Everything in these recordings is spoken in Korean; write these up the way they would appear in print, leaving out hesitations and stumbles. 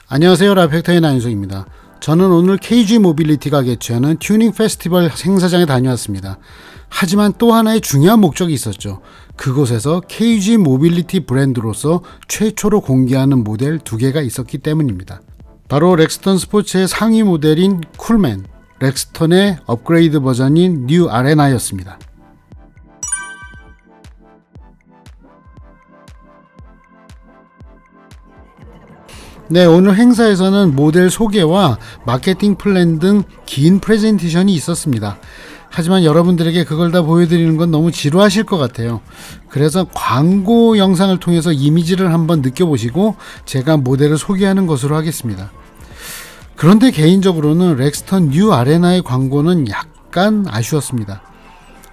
안녕하세요. 라이프헥터의 나윤석입니다. 저는 오늘 KG 모빌리티가 개최하는 튜닝 페스티벌 행사장에 다녀왔습니다. 하지만 또 하나의 중요한 목적이 있었죠. 그곳에서 KG 모빌리티 브랜드로서 최초로 공개하는 모델 2개가 있었기 때문입니다. 바로 렉스턴 스포츠의 상위 모델인 쿨맨, 렉스턴의 업그레이드 버전인 뉴 아레나였습니다. 네, 오늘 행사에서는 모델 소개와 마케팅 플랜 등 긴 프레젠테이션이 있었습니다. 하지만 여러분들에게 그걸 다 보여드리는 건 너무 지루하실 것 같아요. 그래서 광고 영상을 통해서 이미지를 한번 느껴보시고 제가 모델을 소개하는 것으로 하겠습니다. 그런데 개인적으로는 렉스턴 뉴 아레나의 광고는 약간 아쉬웠습니다.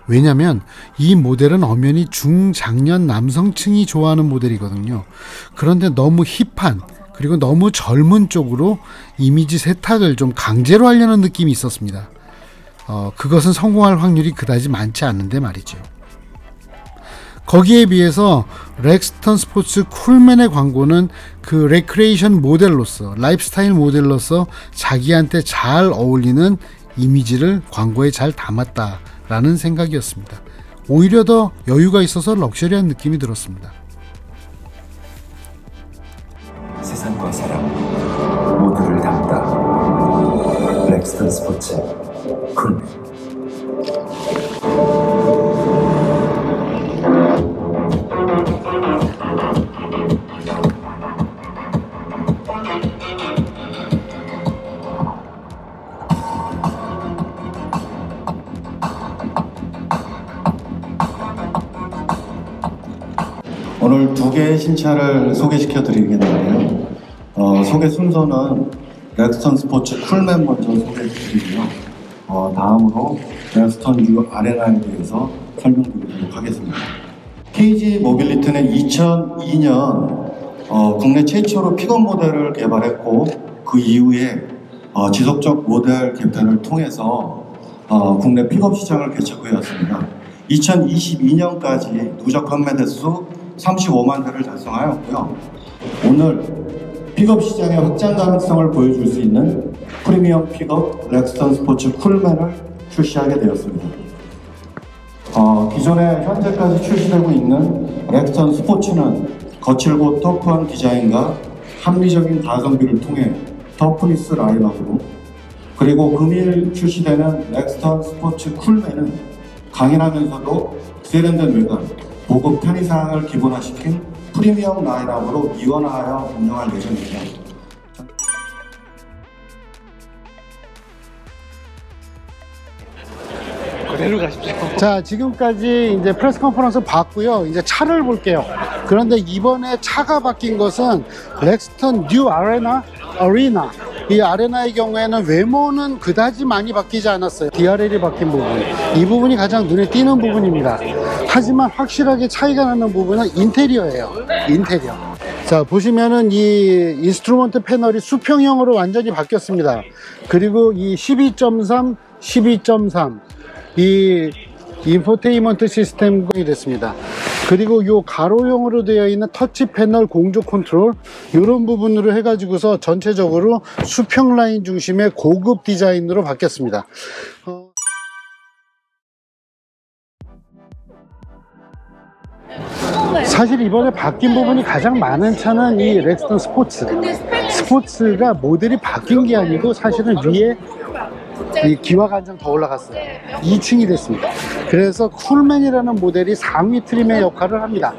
왜냐면 이 모델은 엄연히 중장년 남성층이 좋아하는 모델이거든요. 그런데 너무 힙한, 그리고 너무 젊은 쪽으로 이미지 세탁을 좀 강제로 하려는 느낌이 있었습니다. 그것은 성공할 확률이 그다지 많지 않은데 말이죠. 거기에 비해서 렉스턴 스포츠 쿨맨의 광고는 그 레크레이션 모델로서, 라이프스타일 모델로서 자기한테 잘 어울리는 이미지를 광고에 잘 담았다라는 생각이었습니다. 오히려 더 여유가 있어서 럭셔리한 느낌이 들었습니다. 세상과 사람 모두를 담다. 렉스턴 스포츠 쿨맨. 오늘 두 개의 신차를 소개시켜 드리겠는데요. 소개 순서는 렉스턴 스포츠 쿨맨 먼저 소개해 드리고요. 다음으로 렉스턴 뉴 아레나에 대해서 설명드리도록 하겠습니다. KG 모빌리티는 2002년 국내 최초로 픽업 모델을 개발했고, 그 이후에 지속적 모델 개편을 통해서 국내 픽업 시장을 개척하였습니다. 2022년까지 누적 판매 대수 35만 대를 달성하였고요. 오늘 픽업 시장의 확장 가능성을 보여줄 수 있는 프리미엄 픽업 렉스턴 스포츠 쿨맨을 출시하게 되었습니다. 기존에 현재까지 출시되고 있는 렉스턴 스포츠는 거칠고 터프한 디자인과 합리적인 가성비를 통해 터프니스 라인업으로, 그리고 금일 출시되는 렉스턴 스포츠 쿨맨은 강인하면서도 세련된 외관, 고급 편의사항을 기본화시킨 프리미엄 라인업으로 이원화하여 운영할 예정입니다. 그대로 가십시오. 자, 지금까지 이제 프레스 컨퍼런스 봤고요. 이제 차를 볼게요. 그런데 이번에 차가 바뀐 것은 렉스턴 뉴 아레나. 이 아레나의 경우에는 외모는 그다지 많이 바뀌지 않았어요. DRL이 바뀐 부분, 이 부분이 가장 눈에 띄는 부분입니다. 하지만 확실하게 차이가 나는 부분은 인테리어예요. 인테리어. 자, 보시면은 이 인스트루먼트 패널이 수평형으로 완전히 바뀌었습니다. 그리고 이 12.3, 12.3 이 인포테인먼트 시스템이 됐습니다. 그리고 요 가로형으로 되어 있는 터치 패널 공조 컨트롤, 이런 부분으로 해가지고서 전체적으로 수평 라인 중심의 고급 디자인으로 바뀌었습니다. 사실 이번에 바뀐 부분이 가장 많은 차는 이 렉스턴 스포츠가 모델이 바뀐 게 아니고 사실은 위에 이 기와가 한 장 더 올라갔어요. 2층이 됐습니다. 그래서 쿨맨이라는 모델이 상위 트림의 역할을 합니다.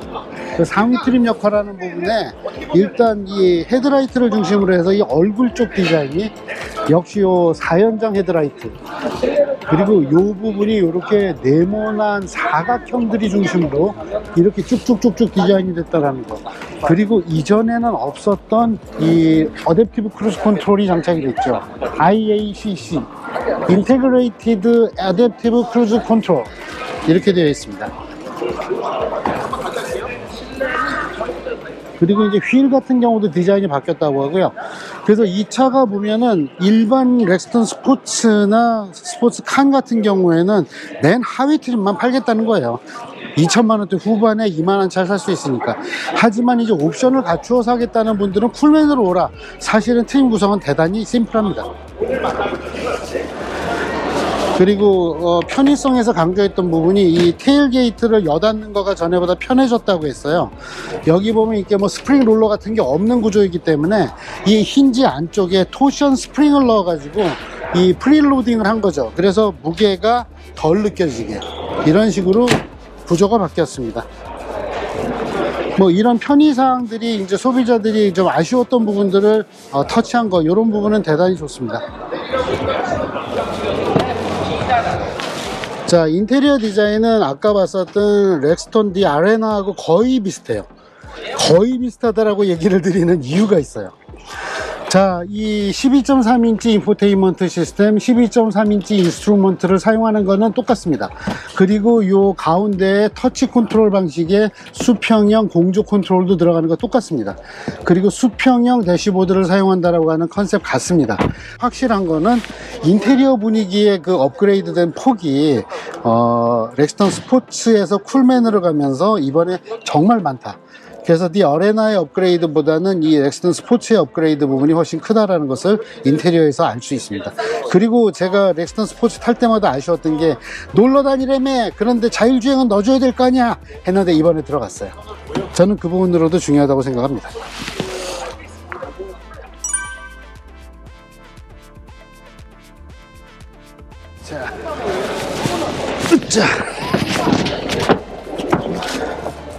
그 상위 트림 역할하는 부분에 일단 이 헤드라이트를 중심으로 해서 이 얼굴 쪽 디자인이 역시 요 4연장 헤드라이트, 그리고 요 부분이 이렇게 네모난 사각형들이 중심으로 이렇게 쭉쭉쭉쭉 디자인이 됐다라는 거. 그리고 이전에는 없었던 이 어댑티브 크루즈 컨트롤이 장착이 됐죠. IACC, 인테그레이티드 어댑티브 크루즈 컨트롤, 이렇게 되어 있습니다. 그리고 이제 휠 같은 경우도 디자인이 바뀌었다고 하고요. 그래서 이 차가 보면은 일반 렉스턴 스포츠나 스포츠 칸 같은 경우에는 맨 하위 트림만 팔겠다는 거예요. 2천만 원대 후반에 이만한 차를 살 수 있으니까. 하지만 이제 옵션을 갖추어 사겠다는 분들은 쿨맨으로 오라. 사실은 트림 구성은 대단히 심플합니다. 그리고 편의성에서 강조했던 부분이 이 테일게이트를 여닫는 거가 전에보다 편해졌다고 했어요. 여기 보면 이렇게 뭐 스프링 롤러 같은 게 없는 구조이기 때문에 이 힌지 안쪽에 토션 스프링을 넣어 가지고 이 프리로딩을 한 거죠. 그래서 무게가 덜 느껴지게 이런 식으로 구조가 바뀌었습니다. 뭐 이런 편의사항들이 이제 소비자들이 좀 아쉬웠던 부분들을 터치한 거, 이런 부분은 대단히 좋습니다. 자, 인테리어 디자인은 아까 봤었던 렉스턴 디 아레나하고 거의 비슷해요. 거의 비슷하다라고 얘기를 드리는 이유가 있어요. 자, 이 12.3인치 인포테인먼트 시스템, 12.3인치 인스트루먼트를 사용하는 거는 똑같습니다. 그리고 요 가운데에 터치 컨트롤 방식의 수평형 공조 컨트롤도 들어가는 거 똑같습니다. 그리고 수평형 대시보드를 사용한다라고 하는 컨셉 같습니다. 확실한 거는 인테리어 분위기의 그 업그레이드 된 폭이 렉스턴 스포츠에서 쿨맨으로 가면서 이번에 정말 많다. 그래서 디 어레나의 업그레이드보다는 이 렉스턴 스포츠의 업그레이드 부분이 훨씬 크다라는 것을 인테리어에서 알 수 있습니다. 그리고 제가 렉스턴 스포츠 탈 때마다 아쉬웠던 게 놀러 다니려면 그런데 자율주행은 넣어줘야 될 거 아니야 했는데 이번에 들어갔어요. 저는 그 부분으로도 중요하다고 생각합니다.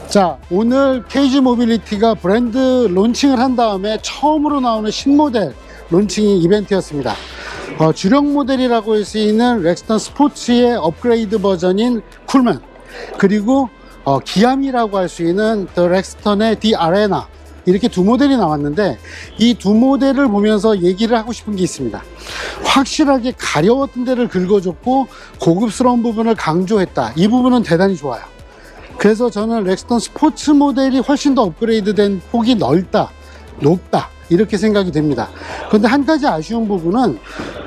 자, 오늘 KG 모빌리티가 브랜드 론칭을 한 다음에 처음으로 나오는 신모델 론칭 이벤트였습니다. 주력 모델이라고 할 수 있는 렉스턴 스포츠의 업그레이드 버전인 쿨맨, 그리고 기암이라고 할 수 있는 더 렉스턴의 디 아레나, 이렇게 두 모델이 나왔는데 이 두 모델을 보면서 얘기를 하고 싶은 게 있습니다. 확실하게 가려웠던 데를 긁어줬고 고급스러운 부분을 강조했다. 이 부분은 대단히 좋아요. 그래서 저는 렉스턴 스포츠 모델이 훨씬 더 업그레이드된 폭이 넓다, 높다, 이렇게 생각이 됩니다. 그런데 한 가지 아쉬운 부분은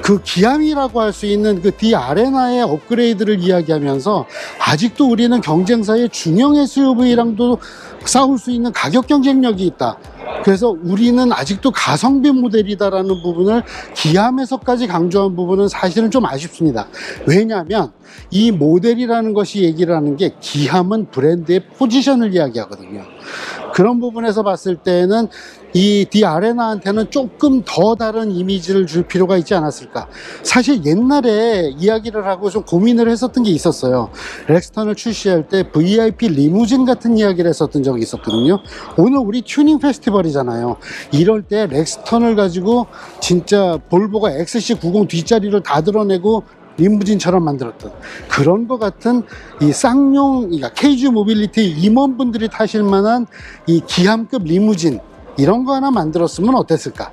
그 기암이라고 할 수 있는 그 디 아레나의 업그레이드를 이야기하면서 아직도 우리는 경쟁사의 중형 SUV랑도 싸울 수 있는 가격 경쟁력이 있다. 그래서 우리는 아직도 가성비 모델이다라는 부분을 기암에서까지 강조한 부분은 사실은 좀 아쉽습니다. 왜냐하면 이 모델이라는 것이 얘기를 하는 게 기암은 브랜드의 포지션을 이야기하거든요. 그런 부분에서 봤을 때는 이 디 아레나한테는 조금 더 다른 이미지를 줄 필요가 있지 않았을까. 사실 옛날에 이야기를 하고 좀 고민을 했었던 게 있었어요. 렉스턴을 출시할 때 VIP 리무진 같은 이야기를 했었던 적이 있었거든요. 오늘 우리 튜닝 페스티벌이잖아요. 이럴 때 렉스턴을 가지고 진짜 볼보가 XC90 뒷자리를 다 드러내고 리무진처럼 만들었던 그런 것 같은 이 쌍용, 그러니까 KG 모빌리티 임원분들이 타실 만한 이 기암급 리무진, 이런 거 하나 만들었으면 어땠을까.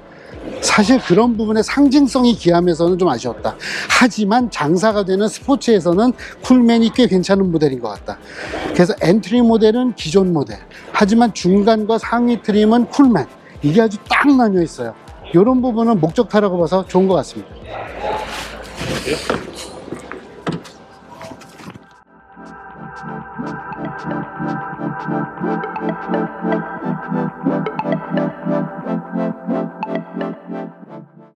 사실 그런 부분의 상징성이 기암에서는 좀 아쉬웠다. 하지만 장사가 되는 스포츠에서는 쿨맨이 꽤 괜찮은 모델인 것 같다. 그래서 엔트리 모델은 기존 모델, 하지만 중간과 상위 트림은 쿨맨, 이게 아주 딱 나뉘어 있어요. 이런 부분은 목적타라고 봐서 좋은 것 같습니다.